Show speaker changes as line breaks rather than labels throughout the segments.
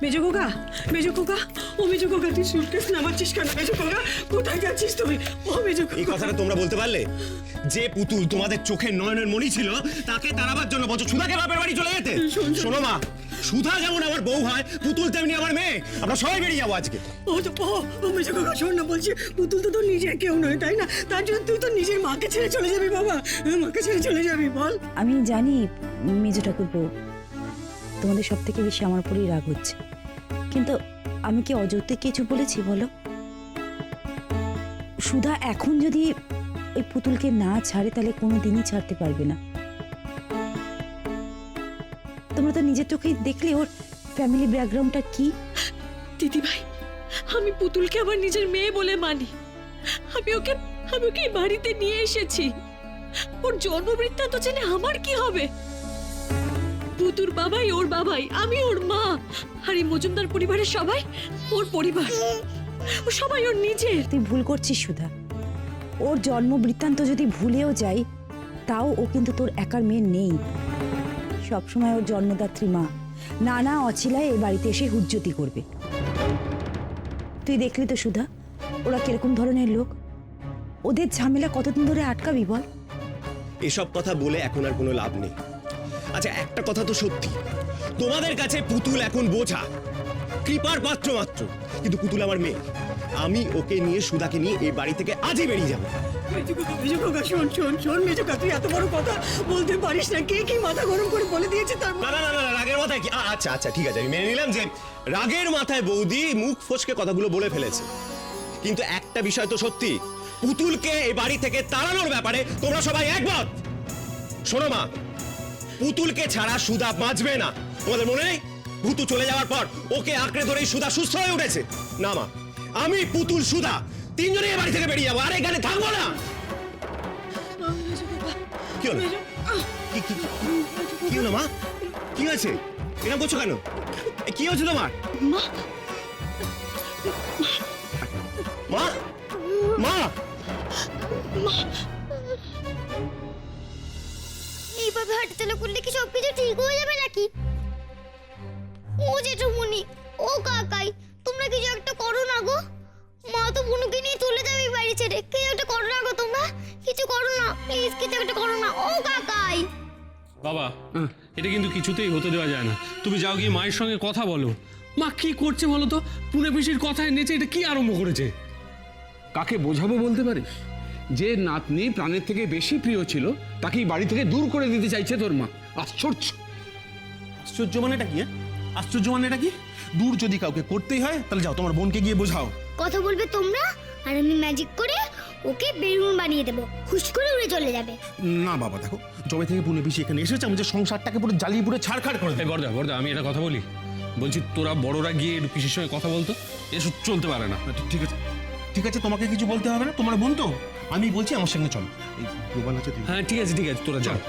মেজো খোকা, মেজো খোকা, ও মেজো খোকা, তুই সুটকেস নামাচ্ছিস কেন? মেজো খোকা, কোথায় যাচ্ছিস তুই? ও মেজো খোকা।
এই কথাটা তোমরা বলতে পারলে? যে পুতুল তোমাদের চোখের নয়নের মণি ছিল, তাকে তাড়াবার জন্য বলছো সুধাকে বাপের বাড়ি চলে যেতে? শোনো মা, সুধা যেমন আমার বউ হয়, পুতুল তেমনি আমার মেয়ে। আমরা সবাই বেরিয়ে যাবো আজকে।
ও মেজো খোকা, শোন না, বলছি পুতুল তো তোর নিজের কেউ নয়, তাই না? তার জন্য তুই তো নিজের মাকে ছেড়ে চলে যাবি বাবা, মাকে ছেড়ে চলে যাবি, বল।
আমি জানি মেজো ঠাকুরপো, তোমাদের সব থেকে বেশি আমার উপরেই রাগ হচ্ছে, কিন্তু আমি কি অযৌক্তিক কিছু বলেছি বলো? সুধা এখন যদি ওই পুতুলকে না ছাড়ে তাহলে কোনোদিনই ছাড়তে পারবে না। তোমরা তো নিজের চোখেই দেখলে ওর ফ্যামিলি ব্যাকগ্রাউন্ডটা কি।
দিদি ভাই, আমি পুতুলকে আমার নিজের মেয়ে বলে মানি। আমি ওকে এই বাড়িতে নিয়ে এসেছি। ওর জন্মবৃত্তান্ত জেনে আমার কি হবে? পুতুর বাবাই ওর বাবাই, আমি ওর মা। আর এই মজুমদার পরিবারের সবাই ওর পরিবার, ও সবাই ওর নিজের।
তুই ভুল করছিস সুধা। ওর জন্ম বৃত্তান্ত যদি ভুলেও যাই, তাও ও কিন্তু তোর একার মেয়ে নেই। সবসময় ওর জন্মদাত্রী মা নানা অছিলায় এ বাড়িতে এসে হুজ্জতি করবে। তুই দেখলি তো সুধা, ওরা কিরকম ধরনের লোক। ওদের ঝামেলা কতদিন ধরে আটকাবি বল?
এসব কথা বলে এখন আর কোনো লাভ নেই। আচ্ছা, একটা কথা তো সত্যি, তোমাদের কাছে পুতুল এখন বোঝা, কৃপার পাত্র মাত্র। কিন্তু পুতুল আমার মেয়ে। আমি ওকে নিয়ে, সুধাকে নিয়ে এই বাড়ি থেকে আজই বেরিয়ে যাবো।
মেজো খোকা, শোন শোন শোন মেজো খোকা, তুই এত বড় কথা বলতে পারিস না। কে কি মাথা গরম করে বলে দিয়েছে তার?
না না না না, রাগের মাথায় কি? আচ্ছা আচ্ছা, ঠিক আছে, আমি মেনে নিলাম যে রাগের মাথায় বৌদি মুখ ফসকে কথাগুলো বলে ফেলেছে। কিন্তু একটা বিষয় তো সত্যি, পুতুলকে এই বাড়ি থেকে তাড়ানোর ব্যাপারে তোমরা সবাই একমত। শোনো মা, পুতুলকে ছাড়া সুধা বাঁচবে না। তোমাদের মনে নেই, ভুতু চলে যাওয়ার পর ওকে আঁকড়ে ধরেই সুধা সুস্থ হয়ে উঠেছে? না মা, আমি, পুতুল, সুধা তিনজনেই এই বাড়ি থেকে বেরিয়ে যাবো, আর এখানে থাকবো না। কি হলো? কি হলো মা? কি হয়েছে? এরকম করছো কেন? কি হয়েছে তোমার? মা মা মা
এইভাবে হাঁটাচলা করলে কি সবকিছু ঠিক হয়ে যাবে নাকি? ও জেঠুমনি, ও কাকাই, তোমরা কিছু একটা করো না গো। মা তো বুনুকে নিয়ে চলে যাবে বাড়ি ছেড়ে। কিছু একটা করো না গো তোমরা, কিছু করো না প্লিজ, কিছু একটা করো না। ও কাকাই
বাবা, এটা কিন্তু কিছুতেই হতে দেওয়া যায় না। তুমি যাও গিয়ে মায়ের সঙ্গে কথা বলো। মা কি করছে বলো তো? পুনে পিসির কথায় নেচে এটা কি আরম্ভ করেছে?
কাকে বোঝাবো বলতে পারিস? যে নাতনি প্রাণের থেকে বেশি প্রিয় ছিল, তাকেই বাড়ি থেকে দূর করে দিতে চাইছে তোর মা। আশ্চর্য।
আশ্চর্য মানেটা কি? আশ্চর্য মানেটা কি? দূর যদি কাউকে করতেই হয়, তাহলে যাও তোমার বোনকে গিয়ে বোঝাও।
কথা বলবে তোমরা, আর আমি ম্যাজিক করে ওকে বেলুন বানিয়ে দেবো, খুশ করে উড়ে চলে যাবে।
না বাবা, দেখো, জবে থেকে পুনে পিসি এখানে এসেছে, আমাদের সংসারটাকে পুরো জ্বালিয়ে পুরো ছাড়খাড় করে দেয়।
বর্দা, আমি একটা কথা বলি। বলছি তোরা বড়রা গিয়ে একটু পিসির সঙ্গে কথা বলতো, এসব চলতে পারে না।
ঠিক আছে, ঠিক আছে, তোমাকে কিছু বলতে হবে না, তোমার বোন তো। আমি বলছি আমার সঙ্গে চলো। এই প্রবাল আছে।
হ্যাঁ ঠিক আছে, তোরা যাও।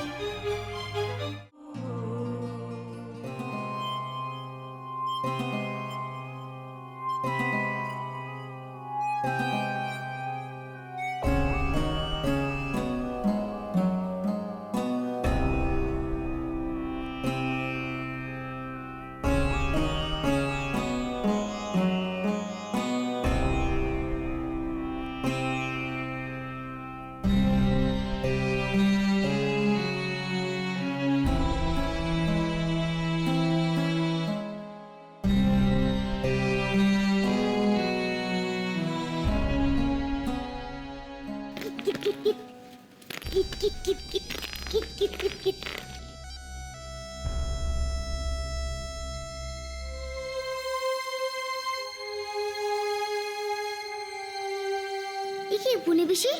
বুনে পিসি,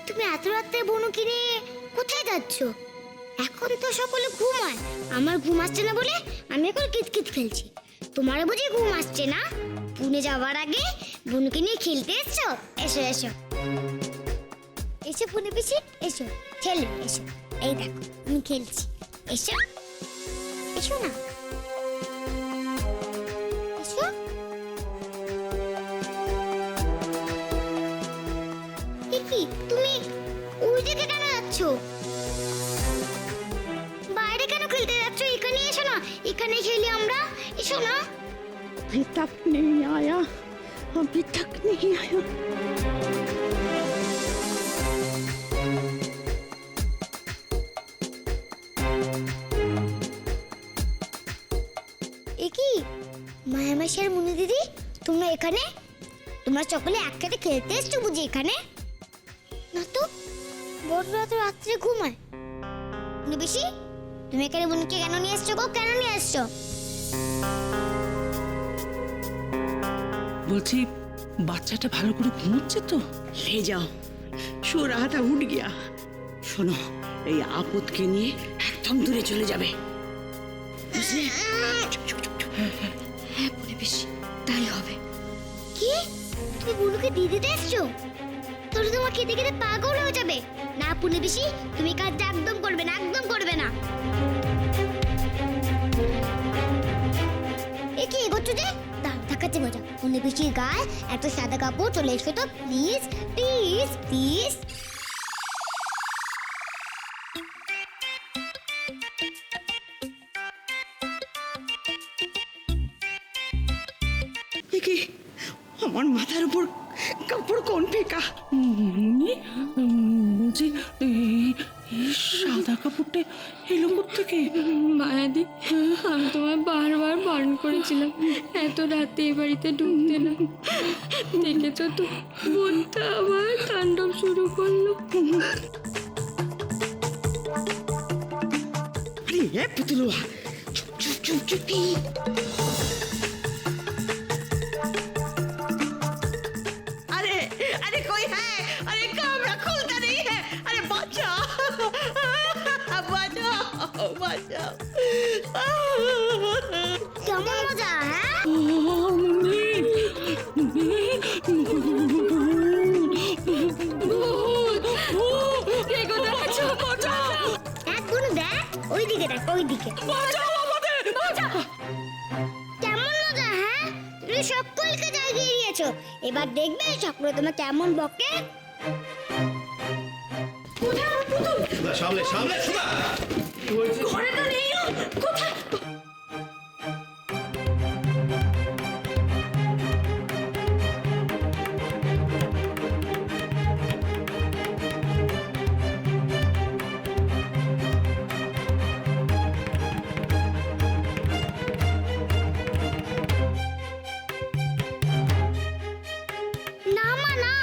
তুমি এত রাত্রে বনুকে নিয়ে কোথায় যাচ্ছ? এখন তো সকলে ঘুমায়, আমার ঘুম আসছে না বলে আমি এখন কিতকিত খেলছি। তোমার বুঝি ঘুম আসছে না? পুনে যাওয়ার আগে বনুকে নিয়ে খেলতে এসছো? এসো এসো এসো বুনে পিসি, এসো খেলে, এসো। এই দেখো আমি খেলছি, এসো এসো না, এসো। কি তুমি ওই দিকে কেন যাচ্ছ? বাইরে কেন খেলতে যাচ্ছ? এখানে এসো না, এখানে খেলি আমরা, এসো না।
अभी तक नहीं आया, अभी तक नहीं आया।
কি মায়ামাসি আর মুনি দিদি, তোমরা এখানে? তোমরা সকলে একসাথে খেলতে এসছো বুঝি এখানে? না তো, বড়রা তো রাত্রে ঘুমায়। মুনি বেশি, তুমি এখানে বুনিকে কেন নিয়ে এসছো গো? কেন নিয়ে এসছো?
বলছি বাচ্চাটা ভালো করে ঘুমোচ্ছে তো?
ले जाओ, सो रहा था उठ गया। শোনো, এই আপদকে নিয়ে একদম দূরে চলে যাবে, বুঝলে?
হ্যাঁ মুনি বেশি, তাই হবে। কি তুমি বুনুকে দিয়ে দিতে এসছো? তোর তোমার খেতে খেতে পাগল হয়ে যাবে। না মুনি বেশি, তুমি কাজটা একদম করবে না, একদম করবে না। এ কি এগোচ্ছ যে? দেখাচ্ছি মজা। মুনি বেশির গায়ে এত সাদা কাপড় চলে এসো তো, প্লিজ প্লিজ প্লিজ।
কি আমার মাথার উপর কাপড় কোন ফেকা?
বলছি এই সাদা কাপড়টা এলো থেকে?
মায়াদি, আমি তোমায় বারবার বারণ করেছিলাম এত রাতে এ বাড়িতে ঢুকতে না। দেখেছো তো, বোনটা আবার তাণ্ডব শুরু করলো।
আরে এ পুতুলুয়া, চুপ চুপ চুপ চুপি। अरे अरे कोई है? अरे कमरा खुलता नहीं है। अरे बचाओ बचाओ बचाओ।
কেমন মজা? হ্যাঁ এক গুণ দেখ, ওইদিকে দেখ, ওইদিকে। কেমন মজা? হ্যাঁ তুমি সকলকে জায়গায় দিয়েছো, এবার দেখবে সকলে তোমার কেমন বকে।
সামনে সামনে
ঘরে তো নেই, কোথায়?
না মা না,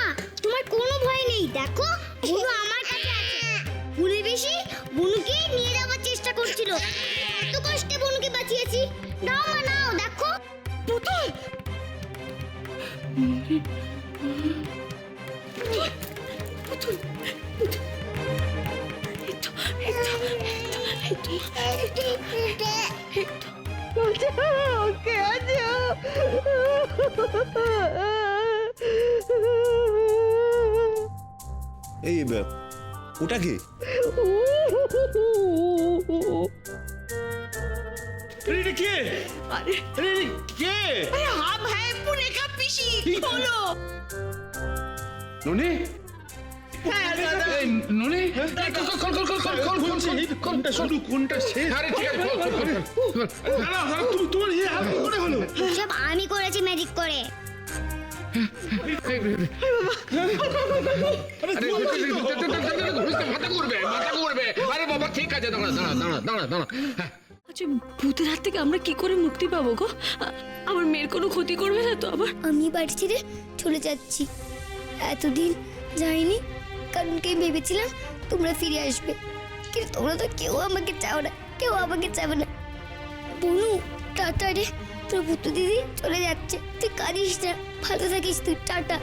তোমার কোনো ভয় নেই। দেখো বুনু আমার কাছে আছে। বুনু বেশি বুনুকে নিয়ে যাওয়ার চেষ্টা করছিল, এত কষ্টে বুনুকে বাঁচিয়েছি। নাও মা নাও, দেখো।
পুতুল পুতুল পুতুল, কে আছে?
এই ওটা কি?
কে?
अरे
কে?
अरे हम है पुणे का पिशी, बोलो।
ননি
হ্যাঁ দাদা,
এই ননি
কোনটা শুরু কোনটা শেষ?
আরে ঠিক আছে খোল।
তুমি তোমার এই হাত কি করে হলো?
সব আমি করেছি ম্যাজিক করে।
মাথা করবে। আরে বাবা ঠিক আছে, দাঁড়া।
আচ্ছা, ভূতের হাত থেকে আমরা কি করে মুক্তি পাবো গো? আমার মেয়ের কোনো ক্ষতি করবে না তো আবার?
আমি বাড়ি ছেড়ে চলে যাচ্ছি। এতদিন যাইনি কারণ কি ভেবেছিলাম তোমরা ফিরে আসবে, কিন্তু তোমরা তো কেউ আমাকে চাও না, কেউ আমাকে চাবে না। বনু টাটা রে, তোর ভূত দিদি চলে যাচ্ছে, তুই কাঁদিস না, ভালো থাকিস তুই, টাটা।